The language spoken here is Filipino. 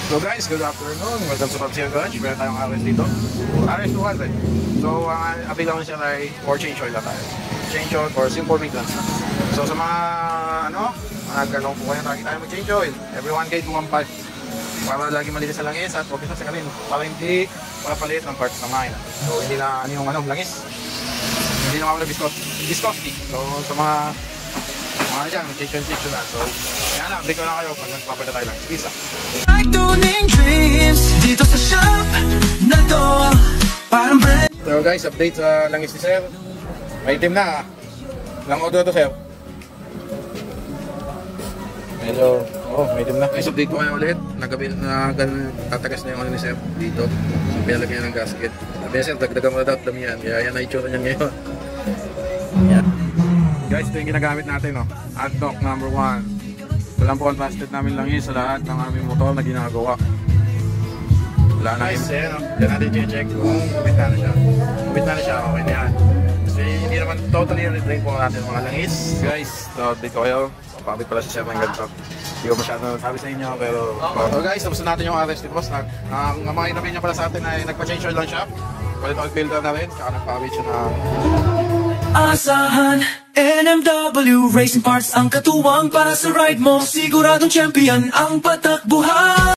So guys, good afternoon. Welcome sa Pabsiyan Garage. Meron tayong RS dito. RS 200. So, ang available siya ay for change oil na tayo. Change oil for simple maintenance. So, sa mga ganong po kayo, lagi tayo mag-change oil. Every 1K to 1.5. Para lagi malinis sa langis at huwag isa sa kanin. Para hindi papalit ng parts ng mine. So, hindi na langis. Hindi na mawala viscosity. So, sa mga dyan, change na. So, kaya lang, break ko lang kayo pag nagpapalita tayo lang. Isa. Dito sa shop na to, parang brand. So guys, update sa langis ni Sir. May itim na. Lang auto to, Sir. Medyo, may itim na. Guys, update ko kayo ulit. Tatagas na yung ano ni Sir dito. So, pinalagyan ng gasket. Sabi niya, Sir, dagdagan mo na daw dami yan. Kaya yan na itsura niyan ngayon. Yan. Guys, ito yung ginagamit natin, no? Adnoc number 1. Walang po unbasted namin langis sa lahat ng aming motor na ginagawa. Wala na guys, yan natin check kung kumit na siya. Kumit na siya, okay na yan. Kasi hindi naman totally redrain po natin mga langis. Guys, so update ko kayo. Papakabit pala si Sir ng ganito. Hindi ko masyado sabi sa inyo, pero... So guys, tapos na natin yung RS ni Boss. Ang mga inabi niya pala sa atin ay nagpa-change oil lang siya. Palit oil filter na rin, saka nagpakabit siya na... Asahan, NMW Racing Parts ang katuwang para sa ride mo. Siguradong champion ang patakbuhan.